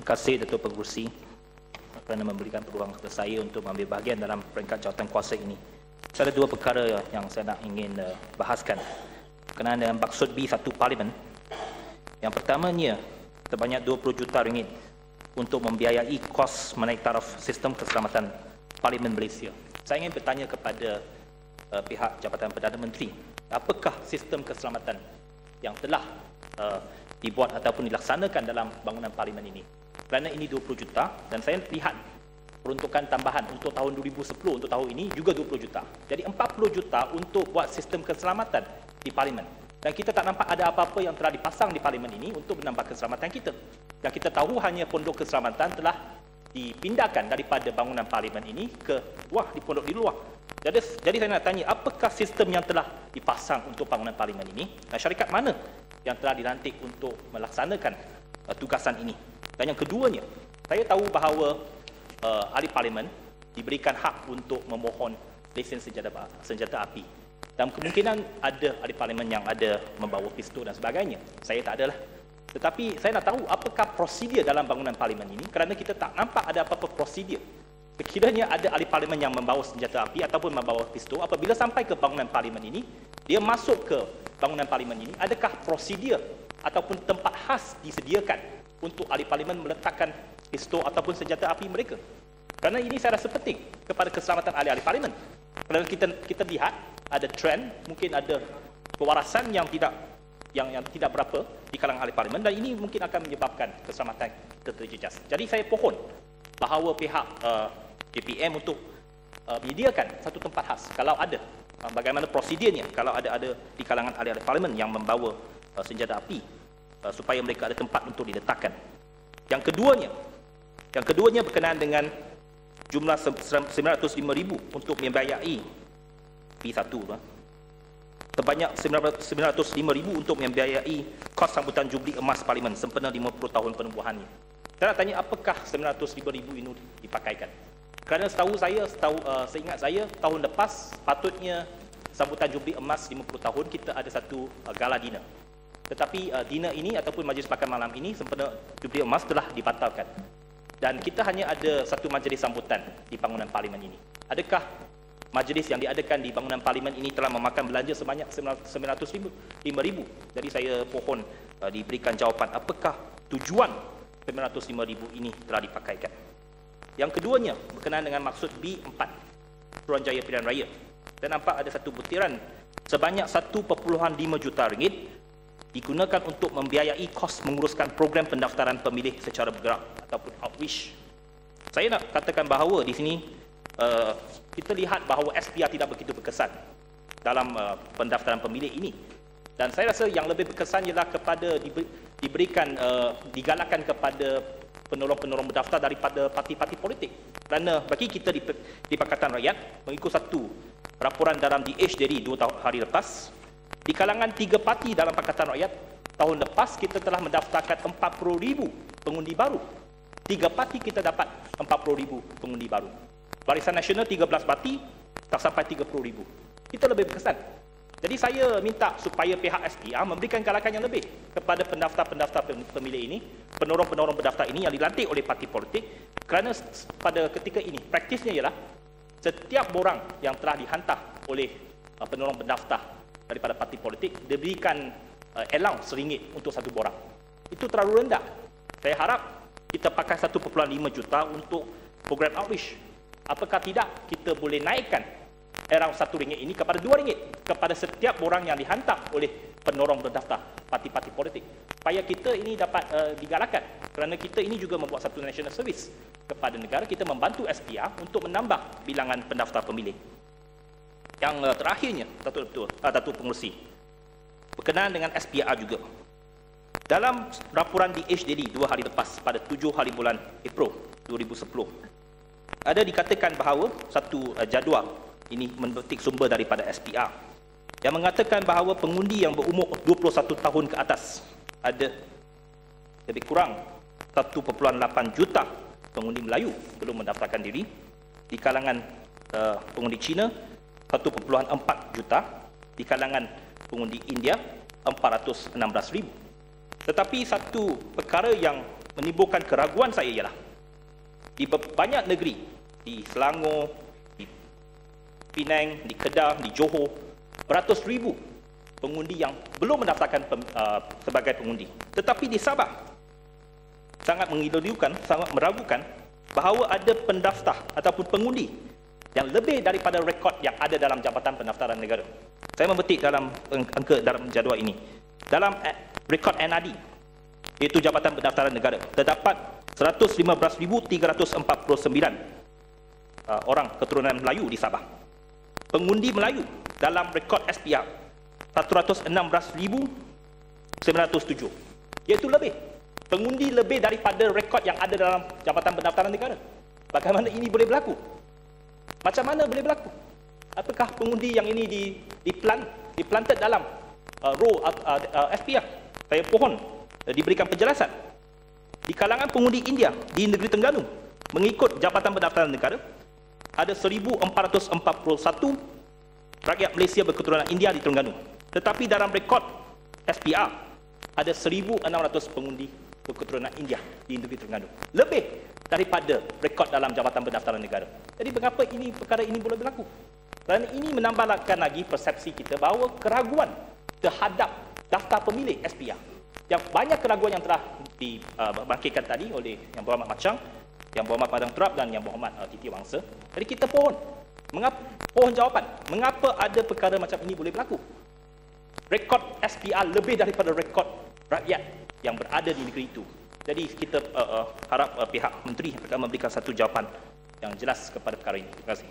Terima kasih Datuk Pengerusi kerana memberikan peluang kepada saya untuk mengambil bahagian dalam peringkat jawatan kuasa ini. Saya ada dua perkara yang saya nak ingin bahaskan berkenaan dengan maksud B1 Parlimen. Yang pertamanya, terbanyak 20 juta ringgit untuk membiayai kos menaik taraf sistem keselamatan Parlimen Malaysia. Saya ingin bertanya kepada pihak Jabatan Perdana Menteri, apakah sistem keselamatan yang telah dibuat ataupun dilaksanakan dalam bangunan Parlimen ini? Kerana ini 20 juta dan saya lihat peruntukan tambahan untuk tahun 2010 untuk tahun ini juga 20 juta. Jadi 40 juta untuk buat sistem keselamatan di Parlimen. Dan kita tak nampak ada apa-apa yang telah dipasang di Parlimen ini untuk menambah keselamatan kita. Yang kita tahu hanya pondok keselamatan telah dipindahkan daripada bangunan Parlimen ini ke buah di pondok di luar. Jadi saya nak tanya, apakah sistem yang telah dipasang untuk bangunan Parlimen ini dan syarikat mana yang telah dilantik untuk melaksanakan tugasan ini? Dan yang keduanya, saya tahu bahawa ahli Parlimen diberikan hak untuk memohon lesen senjata api. Dan kemungkinan ada ahli Parlimen yang ada membawa pistol dan sebagainya. Saya tak adalah. Tetapi saya nak tahu apakah prosedur dalam bangunan Parlimen ini, kerana kita tak nampak ada apa-apa prosedur. Sekiranya ada ahli Parlimen yang membawa senjata api ataupun membawa pistol, apabila sampai ke bangunan Parlimen ini, dia masuk ke bangunan Parlimen ini, adakah prosedur ataupun tempat khas disediakan untuk ahli Parlimen meletakkan pistol ataupun senjata api mereka? Kerana ini saya rasa penting kepada keselamatan ahli-ahli Parlimen. Kerana kita lihat ada trend, mungkin ada kewarasan yang tidak berapa di kalangan ahli Parlimen, dan ini mungkin akan menyebabkan keselamatan terjejas. Jadi saya pohon bahawa pihak JPM untuk menyediakan satu tempat khas, kalau ada, bagaimana prosedurnya kalau ada di kalangan ahli-ahli Parlimen yang membawa senjata api, supaya mereka ada tempat untuk diletakkan. Yang keduanya berkenaan dengan jumlah 905,000 untuk membiayai B1. Terbanyak 905,000 untuk membiayai kos sambutan Jubli Emas Parlimen sempena 50 tahun penubuhannya. Saya nak tanya, apakah 905,000 ini dipakaikan? Kerana seingat saya, tahun lepas patutnya sambutan Jubli Emas 50 tahun kita ada satu gala dinner. Tetapi dinner ini ataupun majlis makan malam ini sempena Jubli Emas telah dibatalkan. Dan kita hanya ada satu majlis sambutan di bangunan Parlimen ini. Adakah majlis yang diadakan di bangunan Parlimen ini telah memakan belanja sebanyak 905,000? Jadi saya pohon diberikan jawapan apakah tujuan 905,000 ini telah dipakaikan. Yang keduanya berkenaan dengan maksud B4 Suruhanjaya Pilihan Raya. Dan nampak ada satu butiran sebanyak 1.5 juta ringgit digunakan untuk membiayai kos menguruskan program pendaftaran pemilih secara bergerak ataupun outreach. Saya nak katakan bahawa di sini kita lihat bahawa SPR tidak begitu berkesan dalam pendaftaran pemilih ini. Dan saya rasa yang lebih berkesan ialah kepada digalakkan kepada penolong-penolong berdaftar daripada parti-parti politik. Kerana bagi kita di Pakatan Rakyat, mengikut satu laporan dalam DH dari 2 hari lepas, di kalangan 3 parti dalam Pakatan Rakyat, tahun lepas kita telah mendaftarkan 40,000 pengundi baru. 3 parti kita dapat 40,000 pengundi baru. Barisan Nasional 13 parti, tak sampai 30,000. Kita lebih berkesan. Jadi saya minta supaya pihak SPR memberikan galakan yang lebih kepada pendaftar-pendaftar pemilih ini, penolong-penolong berdaftar ini yang dilantik oleh parti politik, kerana pada ketika ini praktisnya ialah setiap borang yang telah dihantar oleh penolong pendaftar daripada parti politik diberikan allowance RM1 untuk satu borang. Itu terlalu rendah. Saya harap kita pakai 1.5 juta untuk program outreach. Apakah tidak kita boleh naikkan allowance RM1 ini kepada RM2 kepada setiap borang yang dihantar oleh penolong berdaftar parti-parti politik, supaya kita ini dapat digalakkan, kerana kita ini juga membuat satu national service kepada negara. Kita membantu SPR untuk menambah bilangan pendaftar pemilih. Yang terakhirnya, Datuk Pengerusi, berkenaan dengan SPR juga. Dalam laporan DH Daily 2 hari lepas pada 7 hari bulan April 2010, ada dikatakan bahawa satu jadual, ini memetik sumber daripada SPR, yang mengatakan bahawa pengundi yang berumur 21 tahun ke atas ada lebih kurang 1.8 juta pengundi Melayu belum mendaftarkan diri. Di kalangan pengundi Cina 1.4 juta, di kalangan pengundi India 416,000. Tetapi satu perkara yang menimbulkan keraguan saya ialah di banyak negeri, di Selangor, di Penang, di Kedah, di Johor, beratus ribu pengundi yang belum mendaftarkan sebagai pengundi. Tetapi di Sabah, sangat mengilukan, sangat meragukan bahawa ada pendaftar ataupun pengundi yang lebih daripada rekod yang ada dalam Jabatan Pendaftaran Negara. Saya memetik dalam angka dalam jadual ini. Dalam rekod NAD, iaitu Jabatan Pendaftaran Negara, terdapat 115,349 orang keturunan Melayu di Sabah. Pengundi Melayu dalam rekod SPR 116,907, iaitu lebih. Pengundi lebih daripada rekod yang ada dalam Jabatan Pendaftaran Negara. Bagaimana ini boleh berlaku? Macam mana boleh berlaku? Apakah pengundi yang ini diplanted dalam row SPR? Saya pohon diberikan penjelasan. Di kalangan pengundi India di negeri Terengganu, mengikut Jabatan Pendaftaran Negara, ada 1,441 rakyat Malaysia berketurunan India di Terengganu. Tetapi dalam rekod SPR, ada 1,600 pengundi berketurunan India di negeri Terengganu. Lebih daripada rekod dalam Jabatan Pendaftaran Negara. Jadi mengapa perkara ini boleh berlaku? Kerana ini menambahkan lagi persepsi kita bahawa keraguan terhadap daftar pemilih SPR. Yang banyak keraguan yang telah dibangkitkan tadi oleh Yang Berhormat Macang, Yang Berhormat Padang Terap dan Yang Berhormat Titi Wangsa. Jadi kita pohon jawapan. Mengapa ada perkara macam ini boleh berlaku? Rekod SPR lebih daripada rekod rakyat yang berada di negeri itu. Jadi kita harap pihak menteri akan memberikan satu jawapan yang jelas kepada perkara ini. Terima kasih.